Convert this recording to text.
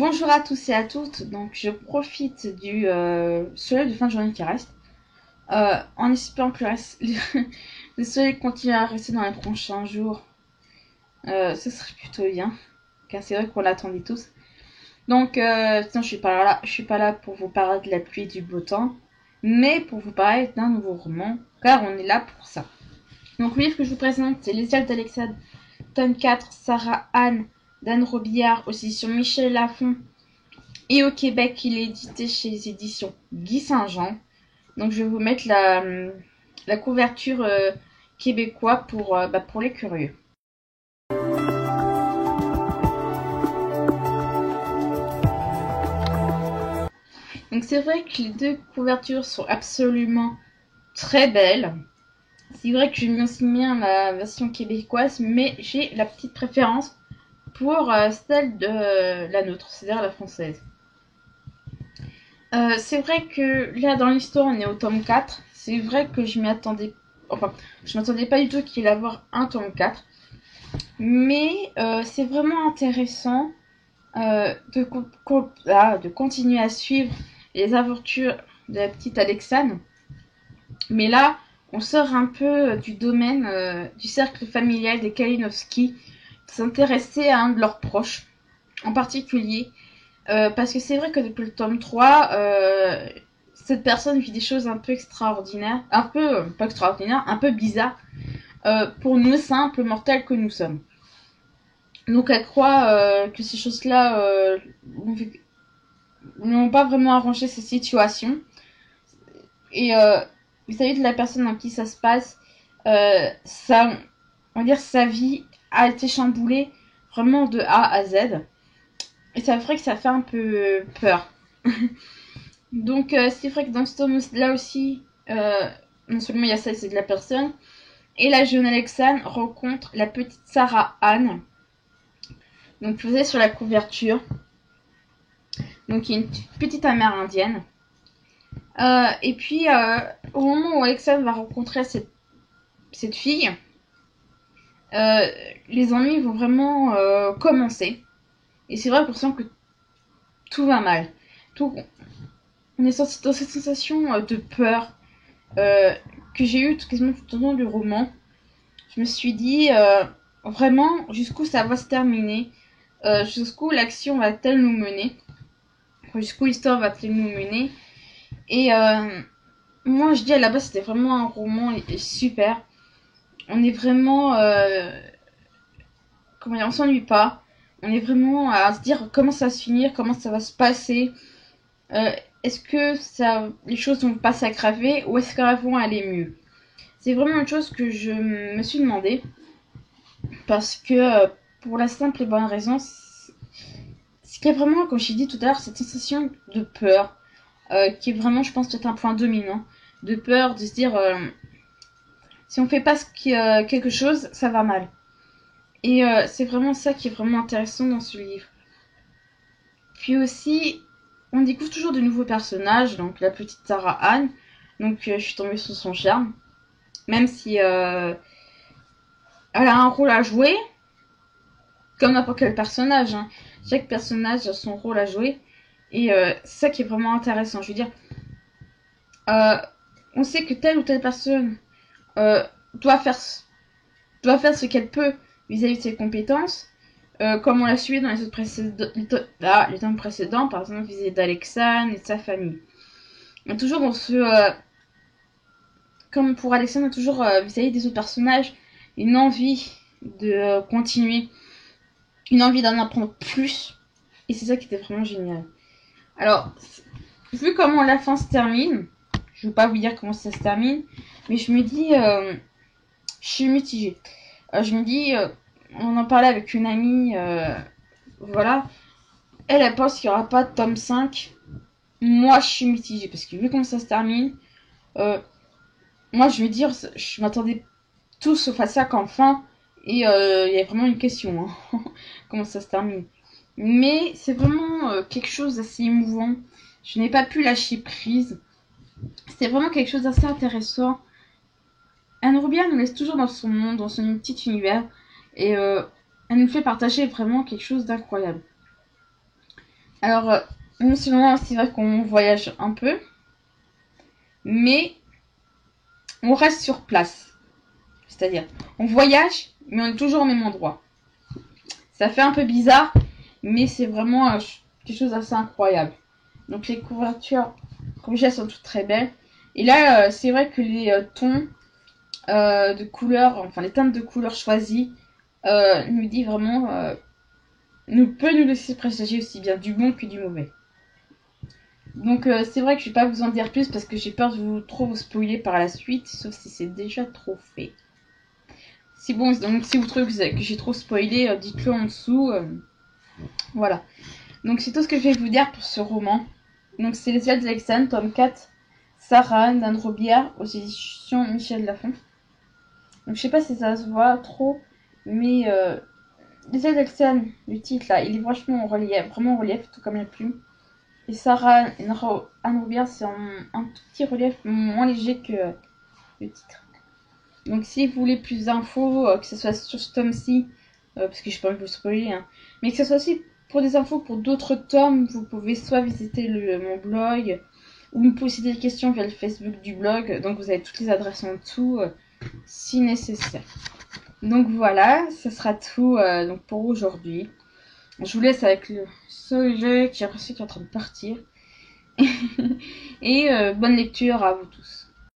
Bonjour à tous et à toutes, donc je profite du soleil de fin de journée qui reste, en espérant que le soleil continue à rester dans les prochains jours, ce serait plutôt bien, car c'est vrai qu'on l'attendait tous. Donc, sinon je suis pas là pour vous parler de la pluie et du beau temps, mais pour vous parler d'un nouveau roman, car on est là pour ça. Donc le livre que je vous présente, c'est Les Ailes d'Alexandre, tome 4, Sarah Anne, d'Anne Robillard, aussi sur Michel Lafon. Et au Québec, il est édité chez les éditions Guy Saint-Jean. Donc je vais vous mettre la couverture québécoise pour les curieux. Donc c'est vrai que les deux couvertures sont absolument très belles. C'est vrai que j'aime aussi bien la version québécoise, mais j'ai la petite préférence pour celle de la nôtre, c'est-à-dire la française. C'est vrai que là dans l'histoire on est au tome 4. C'est vrai que je m'attendais pas du tout qu'il y ait avoir un tome 4. Mais c'est vraiment intéressant de continuer à suivre les aventures de la petite Alexandre. Mais là, on sort un peu du domaine du cercle familial des Kalinowski, de s'intéresser à un de leurs proches en particulier. Parce que c'est vrai que depuis le tome 3, cette personne vit des choses un peu extraordinaires, pas extraordinaires, un peu bizarres, pour nous simples mortels que nous sommes. Donc elle croit que ces choses-là n'ont pas vraiment arrangé ces situations. Et vis-à-vis de la personne en qui ça se passe, on va dire sa vie a été chamboulée vraiment de A à Z. Et c'est vrai que ça fait un peu peur. Donc c'est vrai que dans ce tome-là aussi, non seulement il y a ça, c'est de la personne, et la jeune Alexandre rencontre la petite Sarah Anne. Donc vous avez sur la couverture, donc il y a une petite amérindienne. Et puis au moment où Alexandre va rencontrer cette fille, les ennuis vont vraiment commencer. Et c'est vrai qu'on sent que tout va mal. On est dans cette sensation de peur que j'ai eue quasiment tout au long du roman. Je me suis dit vraiment jusqu'où ça va se terminer, jusqu'où l'action va-t-elle nous mener, jusqu'où l'histoire va-t-elle nous mener. Et moi je dis à la base c'était vraiment un roman super. On est vraiment on s'ennuie pas. On est vraiment à se dire comment ça va se finir, comment ça va se passer. Est-ce que les choses vont pas s'aggraver ou est-ce qu'elles vont aller mieux? C'est vraiment une chose que je me suis demandé. Parce que pour la simple et bonne raison, c'est qu'il y a vraiment, comme j'ai dit tout à l'heure, cette sensation de peur. Qui est vraiment, je pense, peut-être un point dominant. De peur, de se dire, si on fait pas quelque chose, ça va mal. Et c'est vraiment ça qui est vraiment intéressant dans ce livre. Puis aussi, on découvre toujours de nouveaux personnages, donc la petite Sarah Anne. Donc je suis tombée sur son charme. Même si elle a un rôle à jouer, comme n'importe quel personnage. Hein. Chaque personnage a son rôle à jouer. Et c'est ça qui est vraiment intéressant. Je veux dire, on sait que telle ou telle personne euh, doit faire ce qu'elle peut vis-à-vis de ses compétences. Comme on l'a suivi dans les tomes précédents, par exemple vis-à-vis d'Alexandre et de sa famille. On est toujours dans comme pour Alexandre, on a toujours vis-à-vis des autres personnages une envie de continuer, une envie d'en apprendre plus. Et c'est ça qui était vraiment génial. Alors, vu comment la fin se termine, je ne vais pas vous dire comment ça se termine, mais je me dis, je suis mitigée. Je me dis, on en parlait avec une amie, voilà, elle pense qu'il n'y aura pas de tome 5. Moi, je suis mitigée, parce que vu comment ça se termine, moi, je veux dire, je m'attendais tout sauf à ça qu'en fin, et il y a vraiment une question, hein, comment ça se termine. Mais c'est vraiment quelque chose d'assez émouvant. Je n'ai pas pu lâcher prise. C'est vraiment quelque chose d'assez intéressant. Anne Robillard nous laisse toujours dans son monde, dans son petit univers. Et elle nous fait partager vraiment quelque chose d'incroyable. Alors, non seulement c'est vrai qu'on voyage un peu, mais on reste sur place. C'est-à-dire, on voyage, mais on est toujours au même endroit. Ça fait un peu bizarre, mais c'est vraiment quelque chose d'assez incroyable. Donc les couvertures, comme je dis, elles sont toutes très belles. Et là, c'est vrai que les tons de couleurs, enfin les teintes de couleurs choisies, nous dit vraiment, peut nous laisser présager aussi bien du bon que du mauvais. Donc c'est vrai que je vais pas vous en dire plus parce que j'ai peur de trop vous spoiler par la suite, sauf si c'est déjà trop fait. Si bon, donc si vous trouvez que j'ai trop spoilé, dites-le en dessous. Voilà. Donc c'est tout ce que je vais vous dire pour ce roman. Donc c'est Les Ailes d'Alexandre, tome 4, Sarah, d'Anne Robière, aux éditions Michel Lafon. Donc je sais pas si ça se voit trop, mais Les Ailes d'Alexandre, le titre là, il est vachement en relief, vraiment en relief, tout comme la plume. Et Sarah et Anne Robière, c'est un tout petit relief moins léger que le titre. Donc si vous voulez plus d'infos, que ce soit sur ce tome-ci, parce que je peux pas vous spoiler, hein, mais que ce soit aussi pour des infos pour d'autres tomes, vous pouvez soit visiter mon blog, ou me poser des questions via le Facebook du blog, donc vous avez toutes les adresses en dessous, si nécessaire. Donc voilà, ce sera tout donc pour aujourd'hui. Je vous laisse avec le soleil qui est en train de partir. Et bonne lecture à vous tous.